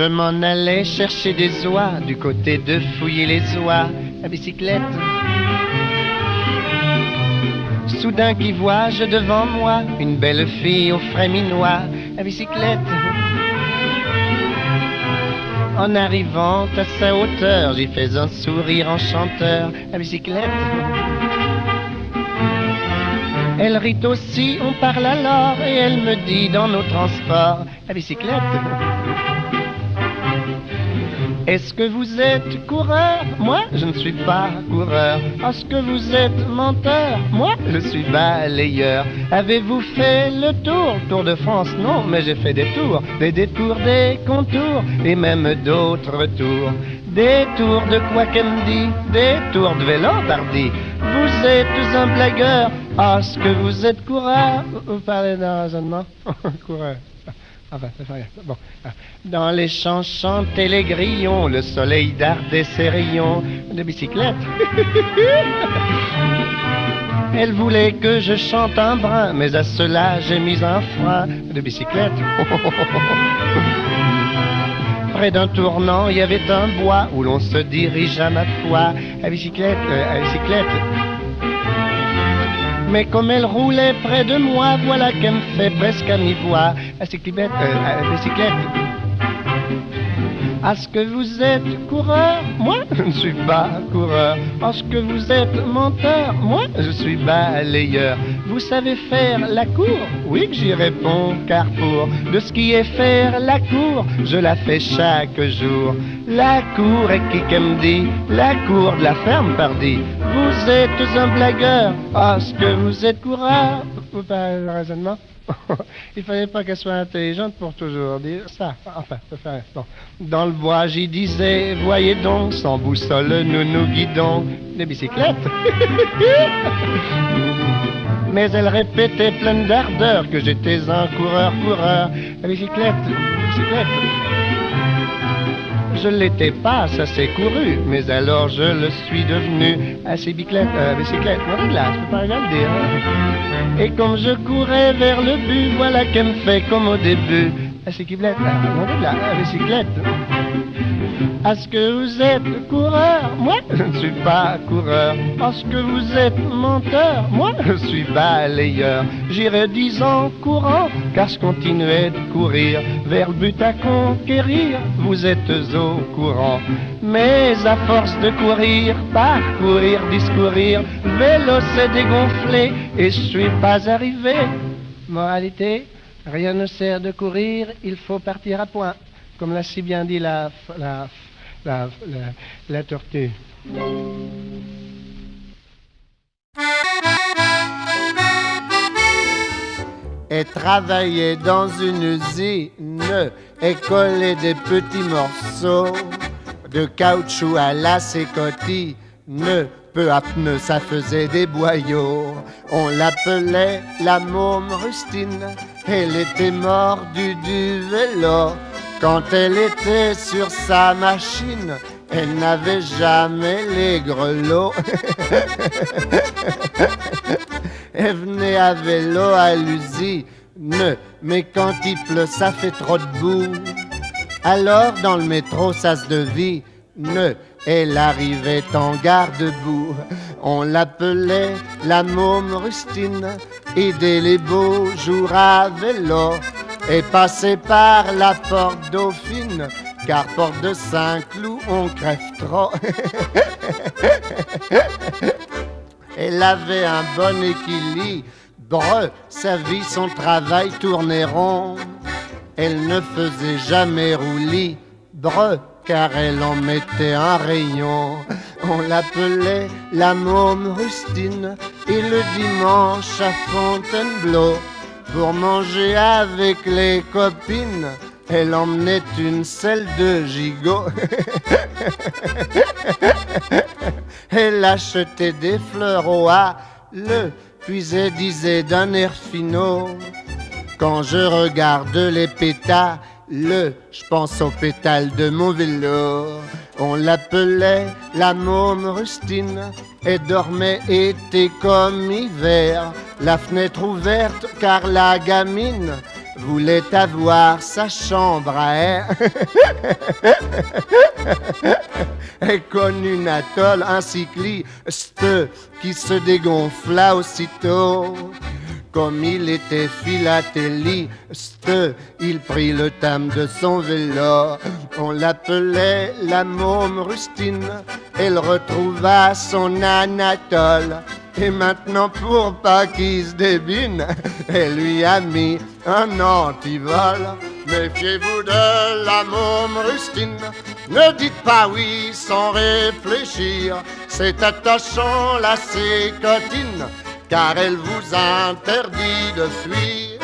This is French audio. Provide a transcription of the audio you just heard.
Je m'en allais chercher des oies du côté de fouiller les oies à bicyclette. Soudain qui vois-je devant moi une belle fille au frais minois à bicyclette. En arrivant à sa hauteur, j'y fais un sourire enchanteur à bicyclette. Elle rit aussi, on parle alors, et elle me dit dans nos transports à bicyclette. Est-ce que vous êtes coureur? Moi, je ne suis pas coureur. Est-ce que vous êtes menteur? Moi, je suis balayeur. Avez-vous fait le tour de France? Non, mais j'ai fait des tours, des détours, des contours, et même d'autres tours. Des tours de quoi qu'elle me dit, des tours de vélo tardi. Vous êtes un blagueur. Est-ce que vous êtes coureur? Vous parlez d'un raisonnement? Coureur. Enfin, ça fait rien. Bon. Dans les champs chantaient les grillons, le soleil dardait ses rayons de bicyclette. Elle voulait que je chante un brin, mais à cela j'ai mis un frein de bicyclette. Près d'un tournant, il y avait un bois où l'on se dirige à ma foi à bicyclette, Mais comme elle roulait près de moi, voilà qu'elle me fait presque à mi-voix à bicyclette. Est-ce que vous êtes coureur? Moi, je ne suis pas coureur. Est-ce que vous êtes menteur? Moi, je suis balayeur. Vous savez faire la cour? Oui que j'y réponds, car pour de ce qui est faire la cour, je la fais chaque jour. La cour est qui qu'elle me dit? La cour de la ferme, pardi. Vous êtes un blagueur. Est-ce que vous êtes coureur? Vous parlez le raisonnement? Il fallait pas qu'elle soit intelligente pour toujours dire ça. Enfin, ça fait rien. Bon. Dans le bois, j'y disais, voyez donc, sans boussole, nous nous guidons des bicyclettes. Mais elle répétait pleine d'ardeur que j'étais un coureur, à bicyclette. Je l'étais pas, ça s'est couru, mais alors je le suis devenu à bicyclette. Voilà de là, je peux pas rien le dire. Et comme je courais vers le but, voilà qu'elle me fait comme au début. À bicyclette. Est-ce que vous êtes coureur? Moi, je ne suis pas coureur. Est-ce que vous êtes menteur? Moi, je suis balayeur. J'irai 10 ans courant, car je continuais de courir vers le but à conquérir. Vous êtes au courant. Mais à force de courir, parcourir, discourir, le vélo s'est dégonflé et je suis pas arrivé. Moralité, rien ne sert de courir, il faut partir à point. Comme l'a si bien dit la tortue. Et travailler dans une usine et coller des petits morceaux de caoutchouc à la sécotine. Peu à peu, ça faisait des boyaux. On l'appelait la môme rustine. Elle était mordue du vélo. Quand elle était sur sa machine, elle n'avait jamais les grelots. Elle venait à vélo à l'usine, mais quand il pleut, ça fait trop de boue. Alors dans le métro, ça se devine, elle arrivait en gare debout. On l'appelait la môme rustine, et dès les beaux jours à vélo, et passait par la porte Dauphine, car porte de Saint-Cloud, on crève trop. Elle avait un bon équilibre, sa vie, son travail tournait rond. Elle ne faisait jamais roulis, car elle en mettait un rayon. On l'appelait la môme rustine, et le dimanche à Fontainebleau, pour manger avec les copines, elle emmenait une selle de gigot. Elle achetait des fleurs au Halles, puis elle disait d'un air finaud: quand je regarde les pétales, je pense aux pétales de mon vélo. On l'appelait la môme rustine, et dormait été comme hiver, la fenêtre ouverte car la gamine voulait avoir sa chambre à air. Et comme une atoll, un cycliste qui se dégonfla aussitôt. Comme il était philatéliste, il prit le thème de son vélo. On l'appelait la môme rustine. Elle retrouva son Anatole. Et maintenant, pour pas qu'il se débine, elle lui a mis un antivol. Méfiez-vous de la môme rustine. Ne dites pas oui sans réfléchir. C'est attachant la sécotine, car elle vous interdit de fuir.